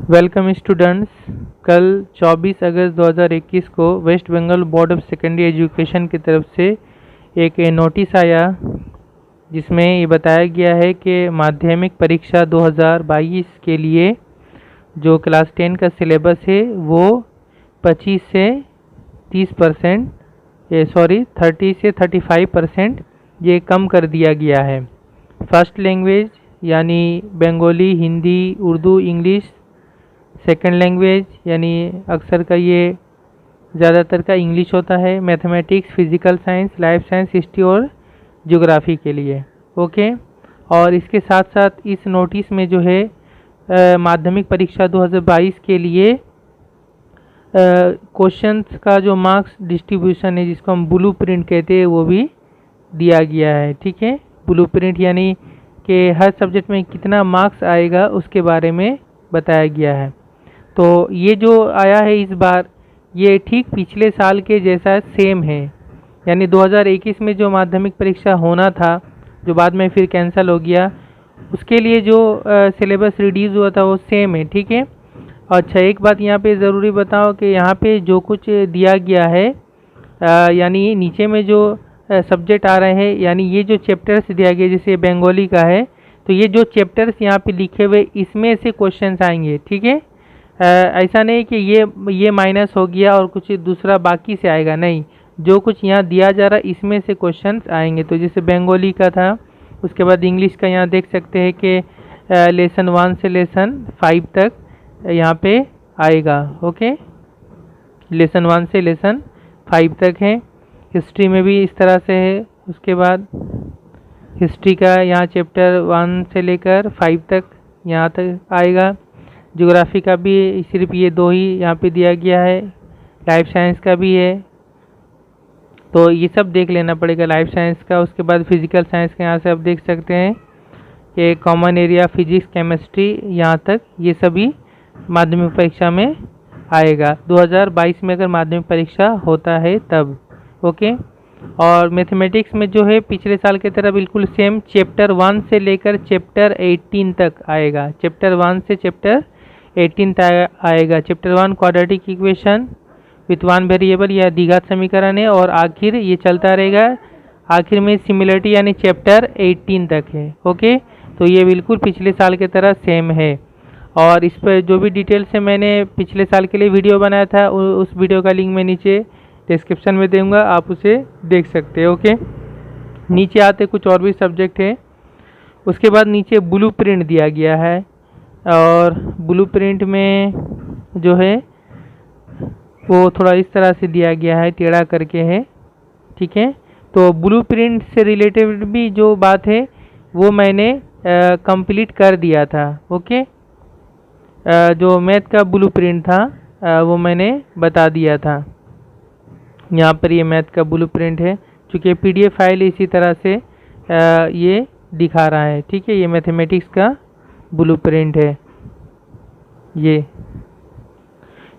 Welcome students. कल 24 अगस्त 2021 को West Bengal Board of Secondary Education की तरफ से एक नोटिस आया जिसमें ये बताया गया है कि माध्यमिक परीक्षा 2022 के लिए जो क्लास 10 का सिलेबस है वो 25 से 30% 30 से 35% ये कम कर दिया गया है। फर्स्ट लैंग्वेज यानी Bengali, Hindi, Urdu, English, second language यानी अक्सर का ये ज़्यादातर का इंग्लिश होता है, mathematics, physical science, life science, history और ज्योग्राफी के लिए। ओके। और इसके साथ साथ इस नोटिस में जो है माध्यमिक परीक्षा 2022 के लिए क्वेश्चंस का जो मार्क्स डिस्ट्रीब्यूशन है जिसको हम ब्लू प्रिंट कहते हैं वो भी दिया गया है। ठीक है, ब्लू प्रिंट यानी कि हर सब्जेक्ट में कितना मार्क्स आएगा उसके बारे में बताया गया है। तो ये जो आया है इस बार ये ठीक पिछले साल के जैसा सेम है, यानी 2021 में जो माध्यमिक परीक्षा होना था जो बाद में फिर कैंसिल हो गया, उसके लिए जो सिलेबस रिड्यूस हुआ था वो सेम है। ठीक है। अच्छा, एक बात यहाँ पे ज़रूरी बताओ कि यहाँ पे जो कुछ दिया गया है यानी नीचे में जो सब्जेक्ट आ रहे हैं यानी ये जो चैप्टर्स दिया गया जैसे बंगाली का है तो ये जो चैप्टर्स यहाँ पे लिखे हुए इसमें से क्वेश्चंस आएंगे। ठीक है, ऐसा नहीं कि ये माइनस हो गया और कुछ दूसरा बाकी से आएगा, नहीं, जो कुछ यहाँ दिया जा रहा है इसमें से क्वेश्चंस आएंगे। तो जैसे बंगाली का था, उसके बाद इंग्लिश का यहाँ देख सकते हैं कि लेसन 1 से लेसन 5 तक यहाँ पे आएगा। ओके, लेसन 1 से लेसन 5 तक है। हिस्ट्री में भी इस तरह से है। उसके बाद हिस्ट्री का यहाँ चैप्टर 1 से लेकर 5 तक यहाँ तक आएगा। ज्योग्राफी का भी सिर्फ ये 2 ही यहाँ पे दिया गया है। लाइफ साइंस का भी है, तो ये सब देख लेना पड़ेगा लाइफ साइंस का। उसके बाद फिजिकल साइंस का यहाँ से आप देख सकते हैं कि कॉमन एरिया, फिजिक्स, केमिस्ट्री, यहाँ तक ये सभी माध्यमिक परीक्षा में आएगा 2022 में अगर माध्यमिक परीक्षा होता है तब। ओके। और मैथमेटिक्स में जो है पिछले साल की तरह बिल्कुल सेम चैप्टर 1 से लेकर चैप्टर 18 तक आएगा। चैप्टर 1 से चैप्टर 18 तक आएगा। Chapter 1 quadratic equation with 1 variable या द्विघात समीकरण है और आखिर ये चलता रहेगा। आखिर में सिमिलरिटी यानी चैप्टर 18 तक है। ओके, तो ये बिल्कुल पिछले साल की तरह सेम है। और इस पर जो भी डिटेल्स है मैंने पिछले साल के लिए वीडियो बनाया था उस वीडियो का लिंक मैं नीचे डिस्क्रिप्शन में दूंगा, आप उसे देख सकते हैं। ओके, नीचे आते कुछ और भी सब्जेक्ट है। उसके बाद नीचे ब्लू प्रिंट दिया गया है और ब्लू प्रिंट में जो है वो थोड़ा इस तरह से दिया गया है, टेढ़ा करके है। ठीक है, तो ब्लू प्रिंट से रिलेटेड भी जो बात है वो मैंने कंप्लीट कर दिया था। ओके, जो मैथ का ब्लू प्रिंट था वो मैंने बता दिया था। यहाँ पर ये मैथ का ब्लू प्रिंट है, चूँकि PDF फाइल इसी तरह से ये दिखा रहा है। ठीक है, ये मैथमेटिक्स का ब्लू प्रिंट है ये,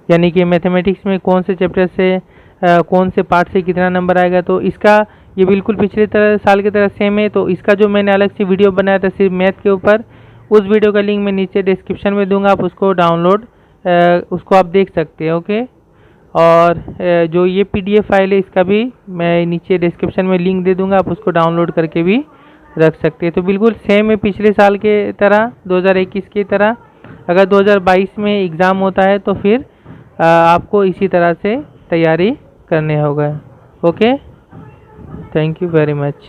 यानी कि मैथमेटिक्स में कौन से चैप्टर से कौन से पार्ट से कितना नंबर आएगा, तो इसका ये बिल्कुल पिछले साल की तरह सेम है। तो इसका जो मैंने अलग से वीडियो बनाया था सिर्फ मैथ के ऊपर, उस वीडियो का लिंक मैं नीचे डिस्क्रिप्शन में दूंगा, आप उसको डाउनलोड उसको आप देख सकते हैं। ओके, और जो ये PDF फाइल है इसका भी मैं नीचे डिस्क्रिप्शन में लिंक दे दूंगा, आप उसको डाउनलोड करके भी रख सकते हैं। तो बिल्कुल सेम है पिछले साल के तरह, 2021 की तरह। अगर 2022 में एग्ज़ाम होता है तो फिर आपको इसी तरह से तैयारी करने होगा। Okay, thank you very much.